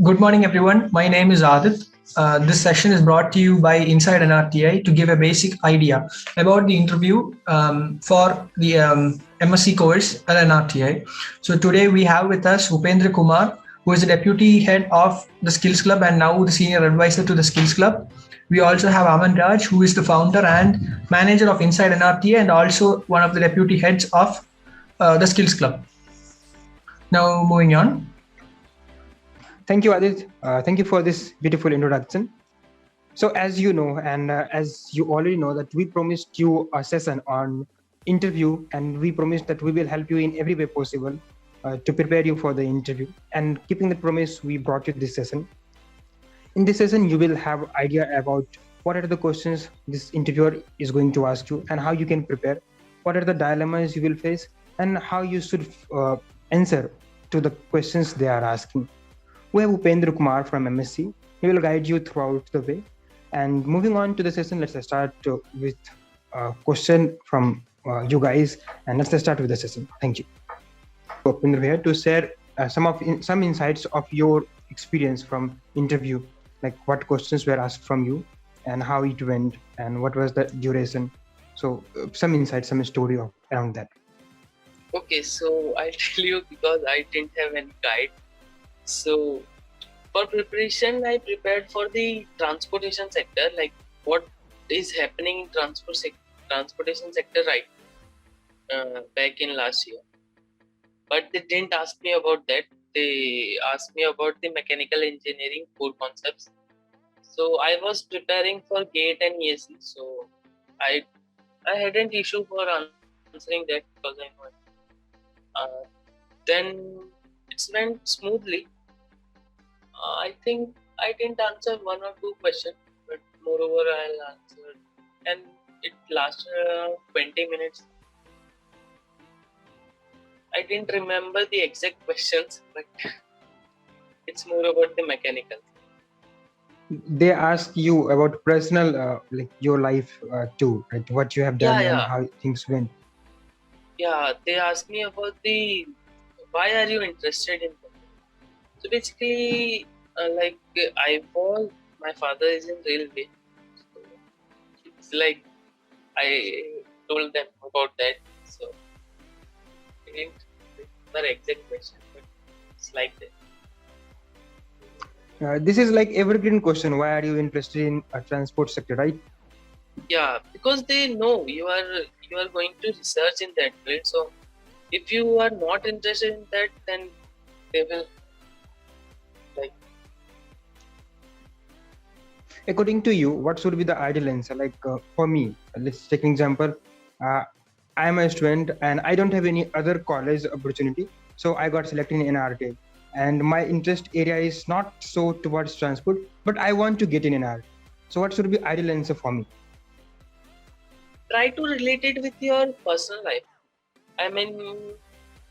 Good morning, everyone. My name is Adit. This session is brought to you by Inside NRTI to give a basic idea about the interview for the MSc course at NRTI. So today we have with us Upendra Kumar, who is the deputy head of the Skills Club and now the senior advisor to the Skills Club. We also have Aman Raj, who is the founder and manager of Inside NRTI and also one of the deputy heads of the Skills Club. Now moving on. Thank you, Adit. Thank you for this beautiful introduction. So as you know, and as you already know, that we promised you a session on interview, and we promised that we will help you in every way possible to prepare you for the interview. And keeping the promise, we brought you this session. In this session, you will have idea about what are the questions this interviewer is going to ask you and how you can prepare, what are the dilemmas you will face, and how you should answer to the questions they are asking. We have Upendra Kumar from MSc. He will guide you throughout the way. And moving on to the session, let's start with a question from you guys, and let's start with the session. Thank you. Upendra here to share some insights of your experience from interview, like what questions were asked from you, and how it went, and what was the duration. So some insights, some story around that. Okay, so I'll tell you because I didn't have any guide. So for preparation, I prepared for the transportation sector, like what is happening in transportation sector back in last year. But they didn't ask me about that. They asked me about the mechanical engineering core concepts. So I was preparing for GATE and ESE. So I had an issue for answering that because I know it. Then it went smoothly. I think I didn't answer one or two questions, but moreover I'll answer, and it lasted around 20 minutes. I didn't remember the exact questions, but it's more about the mechanical. They ask you about personal, like your life too, right? What you have done and how things went. Yeah, they asked me about why are you interested in that? So basically, my father is in railway. So it's like I told them about that. So I didn't remember exact question, but it's like that. This is like evergreen question. Why are you interested in a transport sector, right? Yeah, because they know you are going to research in that field. So if you are not interested in that, then they will like. According to you, what should be the ideal answer? Like for me, let's take an example. I am a student and I don't have any other college opportunity, so I got selected in NRTI. And my interest area is not so towards transport, but I want to get in NRTI. So what should be ideal answer for me? Try to relate it with your personal life. I mean,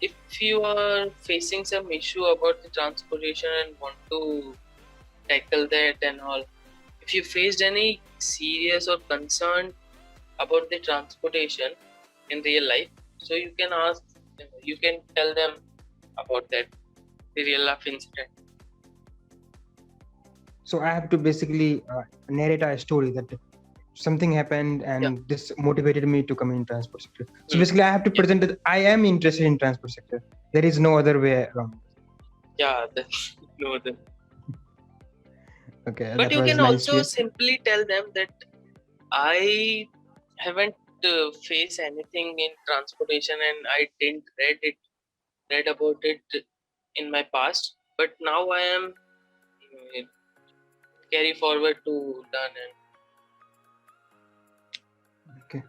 if you are facing some issue about the transportation and want to tackle that and all, if you faced any serious or concern about the transportation in real life, so you can tell them about that, the real life incident. So I have to basically narrate a story that something happened and this motivated me to come in transport sector. So basically I have to present that I am interested in transport sector. There is no other way around. Yeah, that's no other. Okay. But you can also simply tell them that I haven't faced anything in transportation and I didn't read about it in my past, but now I am carry forward to learn. Okay.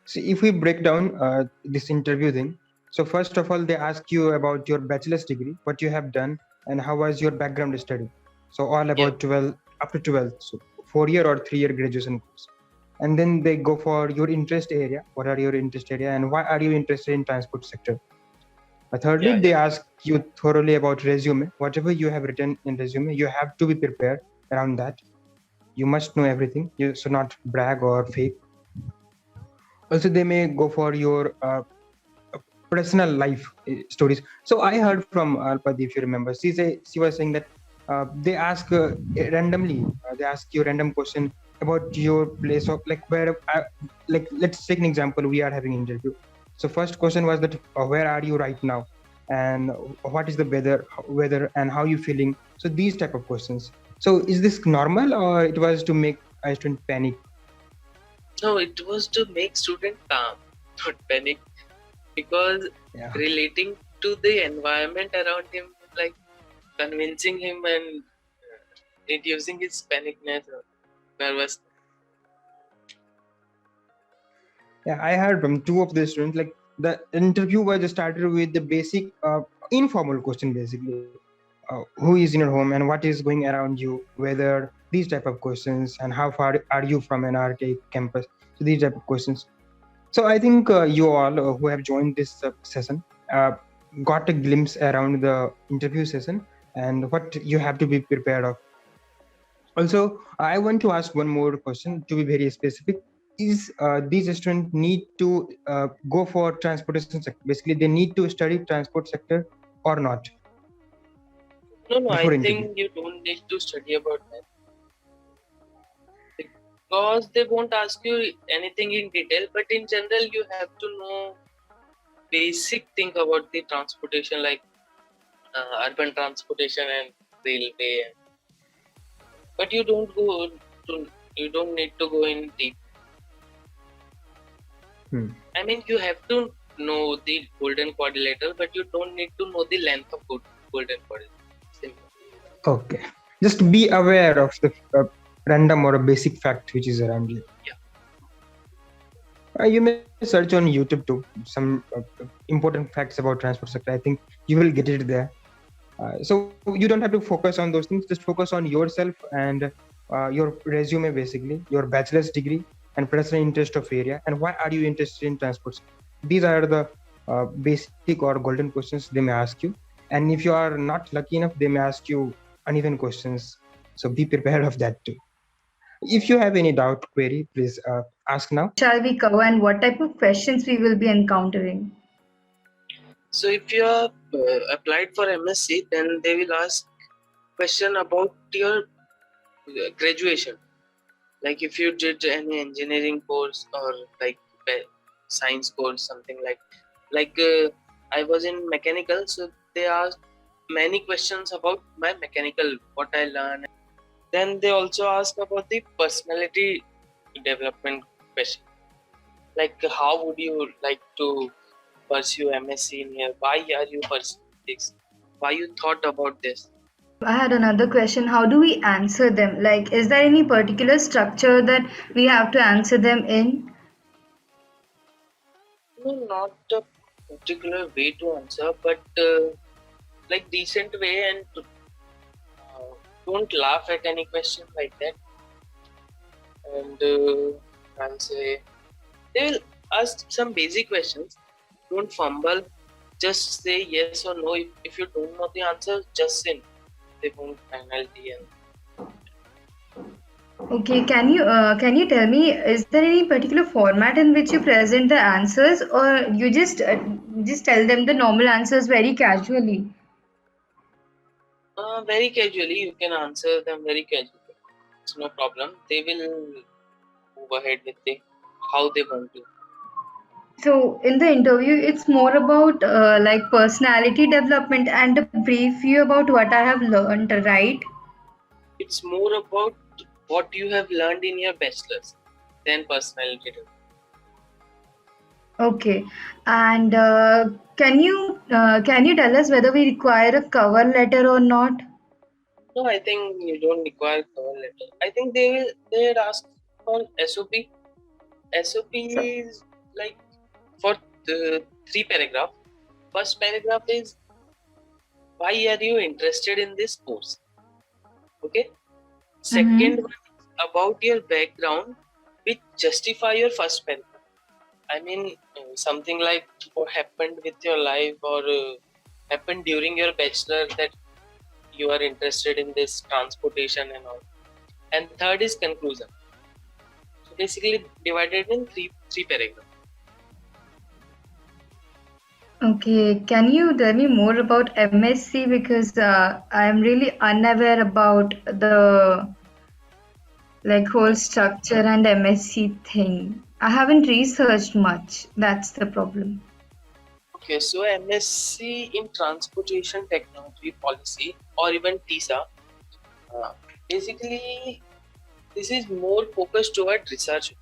So if we break down this interview thing, so first of all, they ask you about your bachelor's degree, what you have done, and how was your background study. So all about 12 up to 12, so 4-year or 3-year graduation course. And then they go for your interest area. What are your interest area, and why are you interested in transport sector? Thirdly, they ask you thoroughly about resume. Whatever you have written in resume, you have to be prepared around that. You must know everything. You should not brag or fake. Also, they may go for your personal life stories. So I heard from Alpadi, if you remember, she was saying that they ask randomly. They ask you random question about your place of like where. Like let's take an example. We are having interview. So first question was that where are you right now, and what is the weather, and how you feeling. So these type of questions. So is this normal, or it was to make a student panic? No, it was to make student calm, not panic, because Yeah. relating to the environment around him, like convincing him and reducing his panicness or nervous. Yeah, I heard from two of the students. Like the interview was started with the basic informal question, basically. Who is in your home and what is going around you? Whether these type of questions, and how far are you from an NRTI campus? So these type of questions. So I think you all who have joined this session uh, got a glimpse around the interview session and what you have to be prepared of. Also, I want to ask one more question to be very specific. Is these students need to go for transportation sector? Basically, they need to study transport sector or not No, no, I before interview? think you don't need to study about that because they won't ask you anything in detail. But in general, you have to know basic thing about the transportation, like urban transportation and railway. But you don't need to go in deep. Hmm. I mean, you have to know the golden quadrilateral, but you don't need to know the length of golden quadrilateral. Simple. Okay. Just be aware of the random or a basic fact which is around you. Yeah. You may search on YouTube too some important facts about transport sector. I think you will get it there. So you don't have to focus on those things. Just focus on yourself and your resume, basically your bachelor's degree and personal interest of area, and why are you interested in transport. These are the basic or golden questions they may ask you. And if you are not lucky enough, they may ask you uneven questions. So be prepared of that too. If you have any doubt, query, please ask now. Shall we cover and what type of questions we will be encountering? So if you have applied for MSc, then they will ask question about your graduation. Like if you did any engineering course or like science course, something like I was in mechanical, so they asked many questions about my mechanical, what I learned. Then they also ask about the personality development question, like how would you like to pursue MSc in here? Why are you pursuing this? Why you thought about this? I had another question. How do we answer them? Like, is there any particular structure that we have to answer them in? No, not a particular way to answer, but like decent way, and don't laugh at any question like that. And I'll say they will ask some basic questions. Don't fumble. Just say yes or no. If you don't know the answer, just say no. They won't penalty. And Okay, can you tell me, is there any particular format in which you present the answers, or you just tell them the normal answers very casually? very casually, you can answer them very casually. It's no problem. They will move ahead with how they want to. So in the interview, it's more about like personality development and a brief view about what I have learned, right? It's more about what you have learned in your bachelor's than personality development. Okay, and can you tell us whether we require a cover letter or not? No, I think you don't require cover letter. I think they had asked for SOP. SOP So, is like for the 3 paragraph. First paragraph is why are you interested in this course? Okay. Second mm-hmm. one is about your background, which justify your first paragraph. I mean, something like what happened with your life or happened during your bachelor that you are interested in this transportation and all. And third is conclusion. So basically divided in three paragraphs. Okay, can you tell me more about MSc because I am really unaware about the like whole structure and MSc thing. I haven't researched much. That's the problem. Okay, so MSc in Transportation Technology Policy or even TISA, uh, basically this is more focused toward research.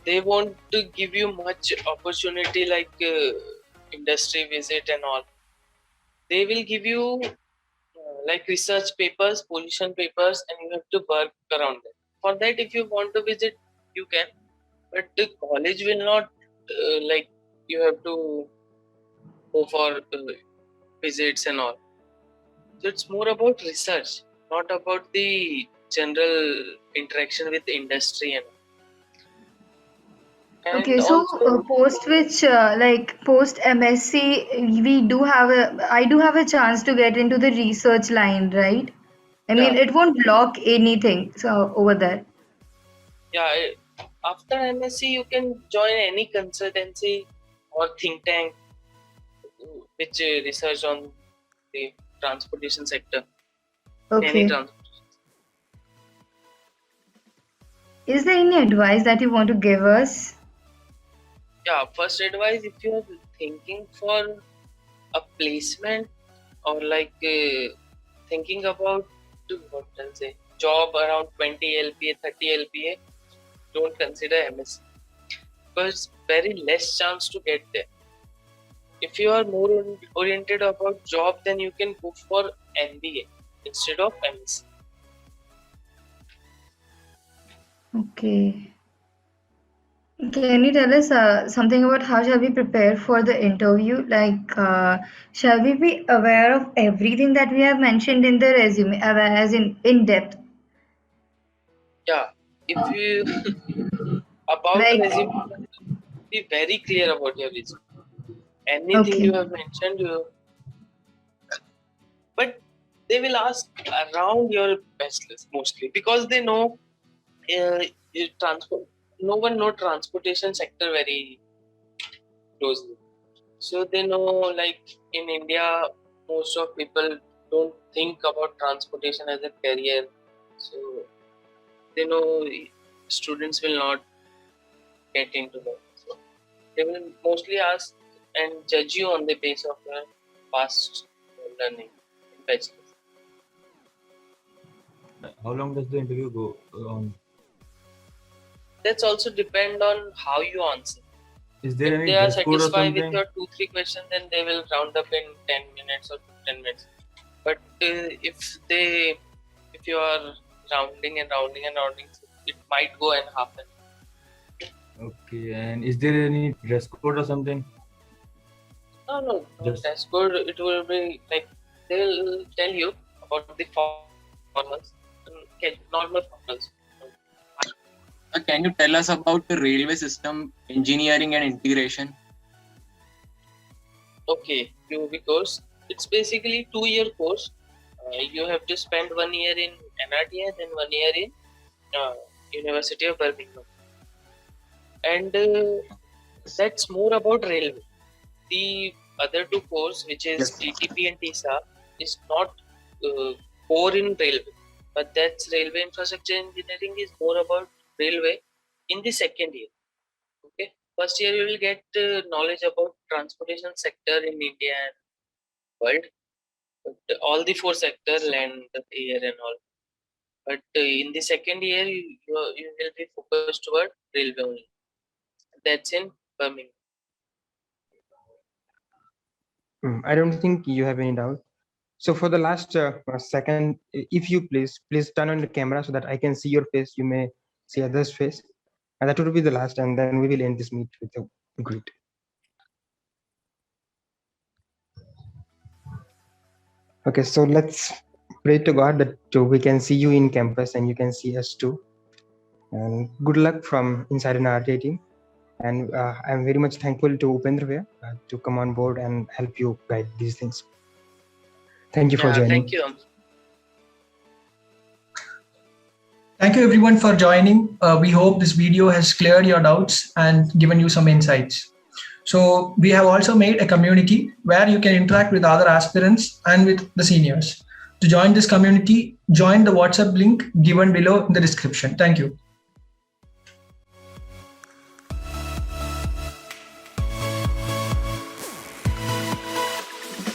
They won't give you much opportunity like industry visit and all. They will give you like research papers, pollution papers, and you have to work around that. For that, if you want to visit, you can, but the college will not like you have to go for visits and all. So it's more about research, not about the general interaction with industry and Okay, so also post which like post MSc, I do have a chance to get into the research line, right? I yeah, mean, it won't block anything so over there. yeah. After MSc, you can join any consultancy or think tank which research on the transportation sector in any Okay. transport. Is there any advice that you want to give us? Yeah, first advice if you are thinking for a placement or like thinking about what can say job around 20 LPA, 30 LPA, don't consider MSc because very less chance to get there. If you are more oriented about job, then you can go for MBA instead of MSc. Okay. Can you tell us something about how shall we prepare for the interview? Like, shall we be aware of everything that we have mentioned in the resume, as in depth? Yeah, if you about Like, resume, be very clear about your resume. Anything okay, you have mentioned, but they will ask around your best list mostly because they know transport. No one know transportation sector very closely, so they know like in India, most of people don't think about transportation as a career, so they know students will not get into that. So they will mostly ask and judge you on the basis of your past learning in bachelor's. How long does the interview go on? That's also depend on how you answer. Is there If any they are dress code or satisfied with something? your 2-3 questions, then they will round up in 10 minutes or 10 minutes. But if you are rounding and rounding and rounding, it might go and happen. Okay, and is there any dress code or something? No Just dress code. It will be like they'll tell you about the formals, normal formals. Can you tell us about the railway system engineering and integration? Okay, UV course. It's basically 2-year course. You have to spend 1 year in NRTI, then 1 year in uh, University of Birmingham, and that's more about railway. The other two course, which is Yes. TTP and TISA, is not core in railway, but that's railway infrastructure engineering is more about railway in the second year. Okay, first year you will get knowledge about transportation sector in India and world, but all the four sector, land, air, and all. But in the second year, you will be focused toward railway only. That's in Birmingham. I don't think you have any doubt. So for the last second, if you please turn on the camera so that I can see your face. You may see others' face, and that would be the last, and then we will end this meet with a greet. Okay, so let's pray to God that we can see you in campus and you can see us too. And good luck from inside an RTA team. And I'm very much thankful to Upendra to come on board and help you guide these things. Thank you for Yeah, joining. thank you. Thank you everyone for joining. We hope this video has cleared your doubts and given you some insights. So we have also made a community where you can interact with other aspirants and with the seniors. To join this community, join the WhatsApp link given below in the description. Thank you.